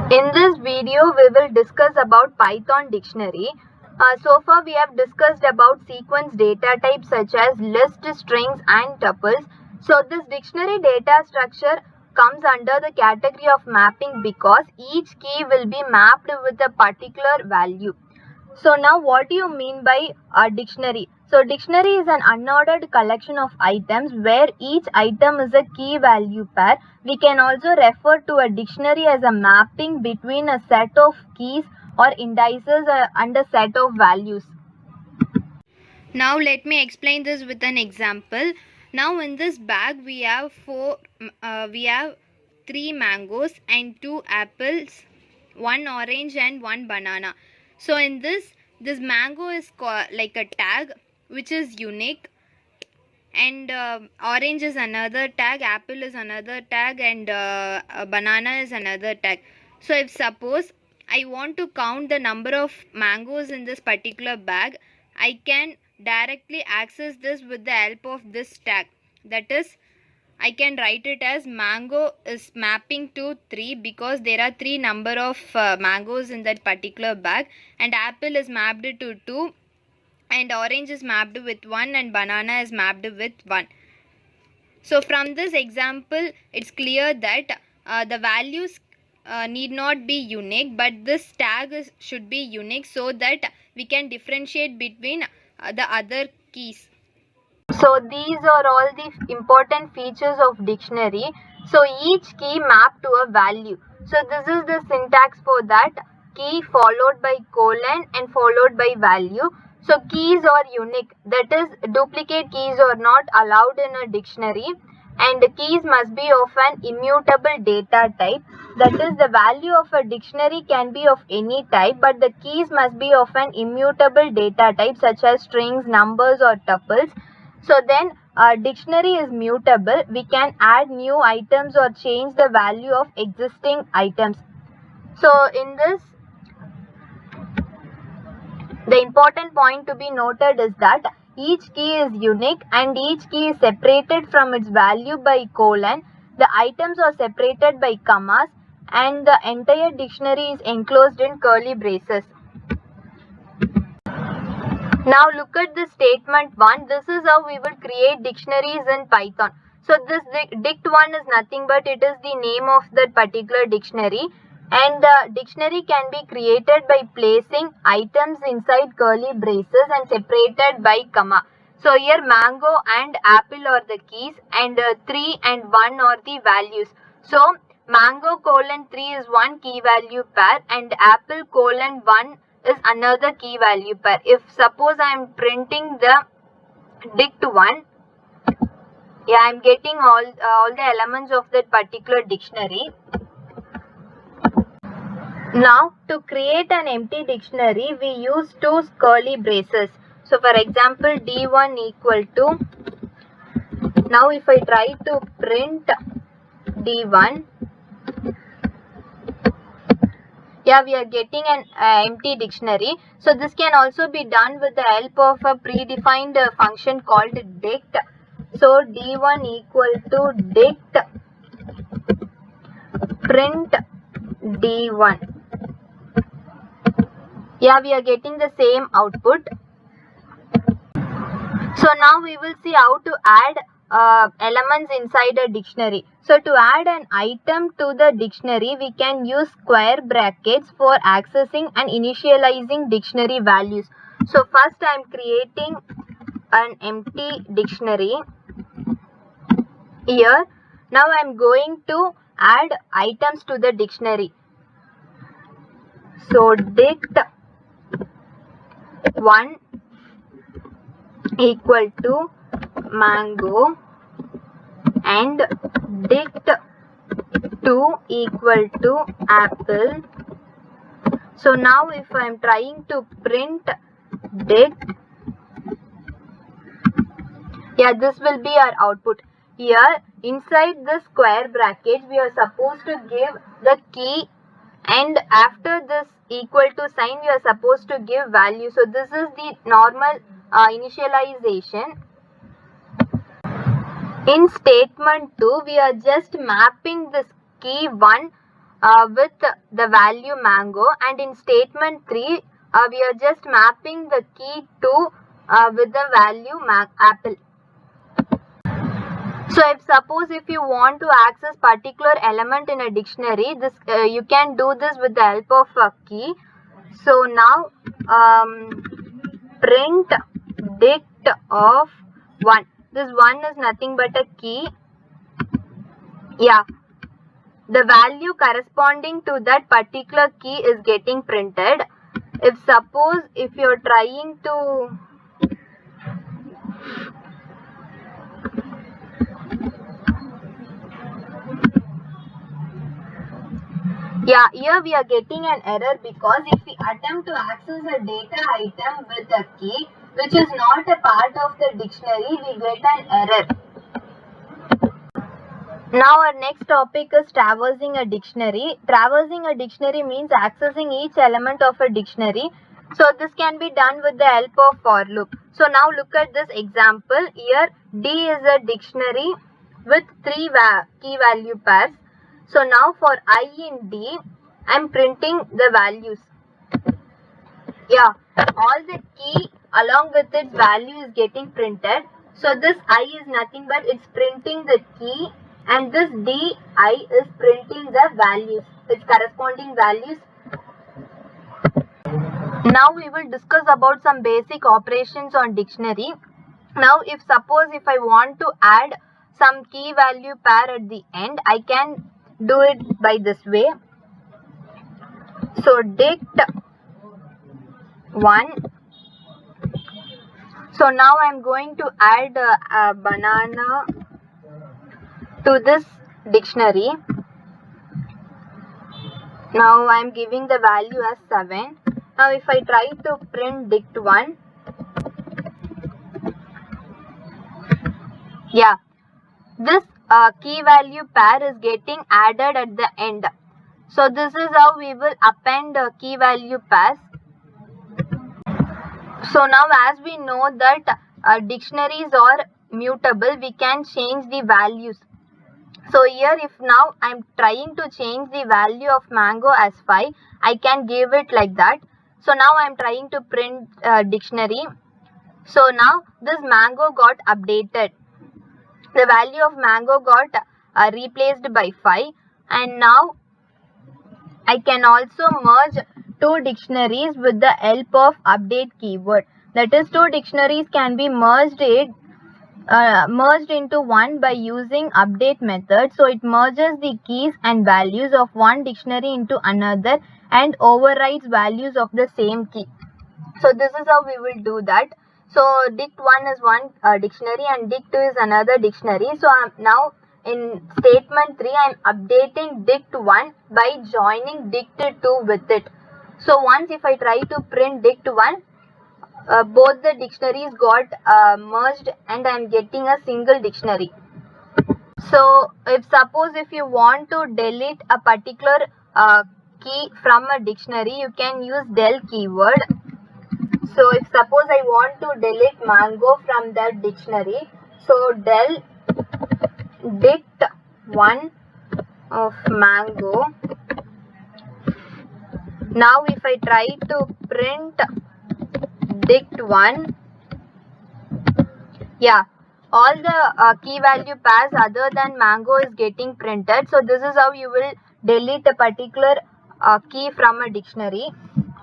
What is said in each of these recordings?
In this video, we will discuss about Python dictionary. So far, we have discussed about sequence data types such as list, strings and tuples. So this dictionary data structure comes under the category of mapping because each key will be mapped with a particular value. So now what do you mean by a dictionary? So dictionary is an unordered collection of items where each item is a key value pair. We can also refer to a dictionary as a mapping between a set of keys or indices and a set of values. Now let me explain this with an example. Now in this bag we have three mangoes and two apples, one orange and one banana. So in this mango is like a tag which is unique, and orange is another tag, apple is another tag, and banana is another tag. So if suppose I want to count the number of mangoes in this particular bag, I can directly access this with the help of this tag. That is, I can write it as mango is mapping to 3 because there are 3 number of mangoes in that particular bag, and apple is mapped to 2, and orange is mapped with 1, and banana is mapped with 1. So from this example, it's clear that the values need not be unique, but this tag should be unique so that we can differentiate between the other keys. So these are all the important features of dictionary. So each key mapped to a value. So this is the syntax for that: key followed by colon and followed by value. So keys are unique, that is, duplicate keys are not allowed in a dictionary, and the keys must be of an immutable data type. That is, the value of a dictionary can be of any type, but the keys must be of an immutable data type such as strings, numbers or tuples. So then dictionary is mutable. We can add new items or change the value of existing items. So in this, the important point to be noted is that each key is unique and each key is separated from its value by colon. The items are separated by commas and the entire dictionary is enclosed in curly braces. Now look at the statement 1. This is how we will create dictionaries in Python. So this dict1 is nothing but it is the name of that particular dictionary, and the dictionary can be created by placing items inside curly braces and separated by comma. So here mango and apple are the keys, and 3 and 1 are the values. So mango colon 3 is one key value pair and apple colon 1 is another key value pair. If suppose I am printing the dict1, I am getting all the elements of that particular dictionary. Now to create an empty dictionary, we use two curly braces. So for example, d1 equal to, now if I try to print d1, we are getting an empty dictionary. So this can also be done with the help of a predefined function called dict. So d1 equal to dict print d1. We are getting the same output. So now we will see how to add elements inside a dictionary. So to add an item to the dictionary, we can use square brackets for accessing and initializing dictionary values. So first I am creating an empty dictionary here. Now I am going to add items to the dictionary. So dict 1 equal to mango and dict 2 equal to apple. So now if I am trying to print dict, this will be our output. Here inside the square brackets we are supposed to give the key, and after this equal to sign we are supposed to give value. So this is the normal initialization. In statement 2, we are just mapping this key 1 with the value mango, and in statement 3 we are just mapping the key to with the value apple. So if suppose if you want to access particular element in a dictionary, this you can do this with the help of a key. So now print dict of 1. This 1 is nothing but a key. Yeah, the value corresponding to that particular key is getting printed. If suppose if you're trying to here we are getting an error, because if we attempt to access a data item with a key which is not a part of the dictionary, we get an error. Now our next topic is traversing a dictionary. Traversing a dictionary means accessing each element of a dictionary. So this can be done with the help of for loop. So now look at this example. Here D is a dictionary with 3 key value pairs. So now for I in D, I am printing the values. Yeah, all the key along with its value is getting printed. So this I is nothing but it's printing the key, and this DI is printing the values, its corresponding values. Now we will discuss about some basic operations on dictionary. Now if suppose if I want to add some key value pair at the end, I can do it by this way. So dict 1. So now I am going to add a banana to this dictionary. Now I am giving the value as 7. Now if I try to print dict 1, yeah, this key value pair is getting added at the end. So this is how we will append key value pairs. So now as we know that dictionaries are mutable, we can change the values. So here if now I am trying to change the value of mango as 5, I can give it like that. So now I am trying to print dictionary. So now this mango got updated. The value of mango got replaced by 5, and now I can also merge 2 dictionaries with the help of update keyword. That is, 2 dictionaries can be merged into one by using update method. So it merges the keys and values of one dictionary into another and overrides values of the same key. So this is how we will do that. So dict 1 is one dictionary and dict 2 is another dictionary. So now in statement 3 I am updating dict 1 by joining dict 2 with it. So once if I try to print dict 1, both the dictionaries got merged and I am getting a single dictionary. So if suppose if you want to delete a particular key from a dictionary, you can use del keyword. So if suppose I want to delete mango from that dictionary, so del dict 1 of mango. Now if I try to print dict 1, yeah, all the key value pairs other than mango is getting printed. So this is how you will delete a particular key from a dictionary.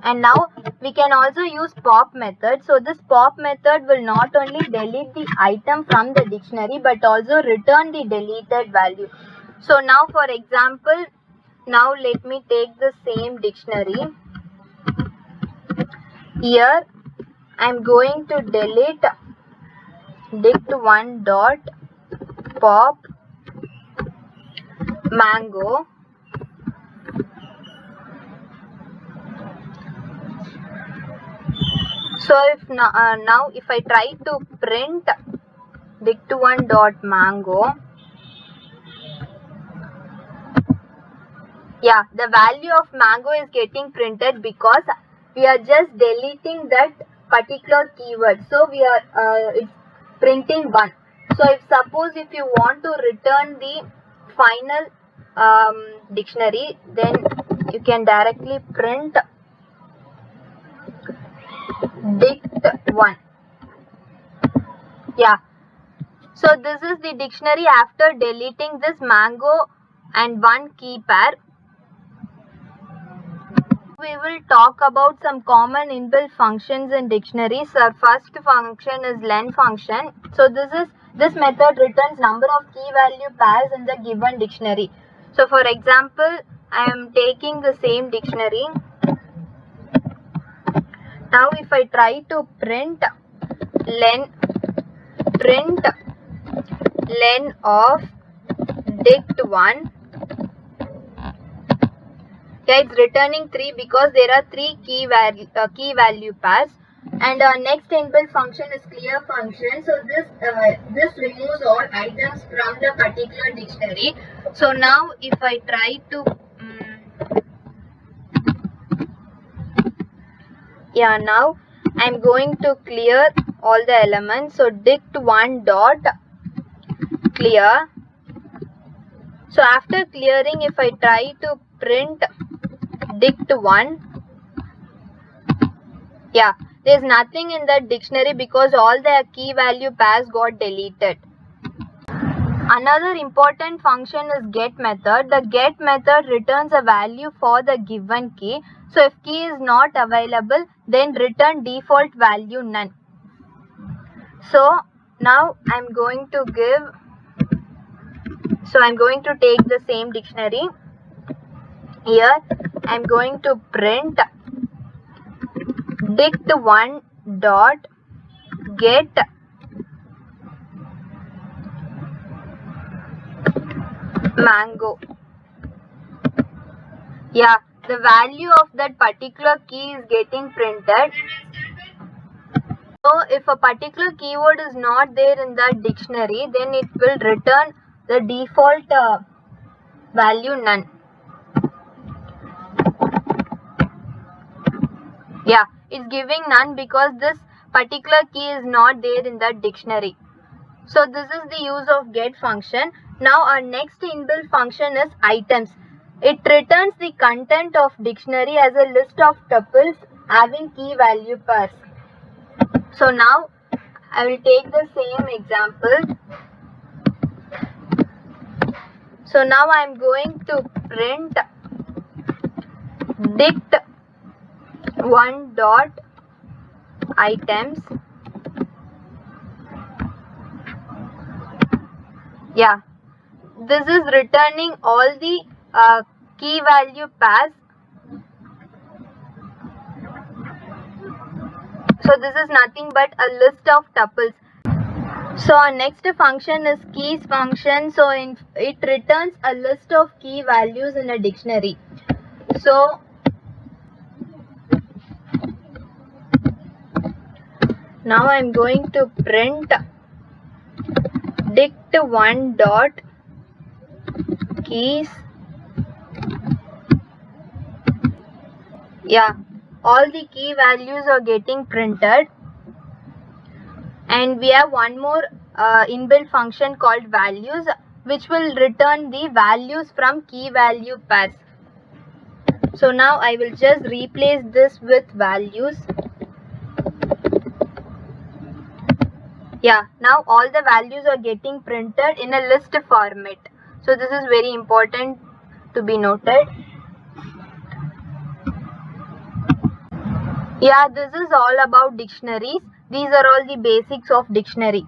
And now we can also use pop method. So this pop method will not only delete the item from the dictionary but also return the deleted value. So now for example, now let me take the same dictionary. Here I am going to delete dict 1 dot pop mango. So if now if I try to print dict 1 dot mango, yeah, the value of mango is getting printed because we are just deleting that particular keyword. So we are it's printing 1. So if suppose if you want to return the final dictionary, then you can directly print dict1. Yeah, so this is the dictionary after deleting this mango and one key pair. We will talk about some common inbuilt functions in dictionaries. Our first function is len function. So this method returns number of key value pairs in the given dictionary. So for example, I am taking the same dictionary. Now if I try to print len of dict1, yeah, it's returning 3 because there are 3 key value pairs. And our next inbuilt function is clear function. So this removes all items from the particular dictionary. So now if I try to now I'm going to clear all the elements. So dict1 dot clear. So after clearing, if I try to print dict1, yeah, there's nothing in that dictionary because all the key value pairs got deleted. Another important function is get method. The get method returns a value for the given key. So if key is not available, then return default value none. So now I'm going to take the same dictionary. Here I'm going to print dict1 dot get mango. Yeah, the value of that particular key is getting printed. So if a particular keyword is not there in that dictionary, then it will return the default value none. Yeah, it's giving none because this particular key is not there in that dictionary. So this is the use of get function. Now our next inbuilt function is items. It returns the content of dictionary as a list of tuples having key value pairs. So now I will take the same example. So now I am going to print dict1 dot items. Yeah, this is returning all the key value pairs. So this is nothing but a list of tuples. So our next function is keys function. So it returns a list of key values in a dictionary. So now I am going to print dict1 dot keys. Yeah, all the key values are getting printed. And we have one more inbuilt function called values, which will return the values from key value pairs. So now I will just replace this with values. Yeah, now all the values are getting printed in a list format. So this is very important to be noted. Yeah, this is all about dictionaries. These are all the basics of dictionary.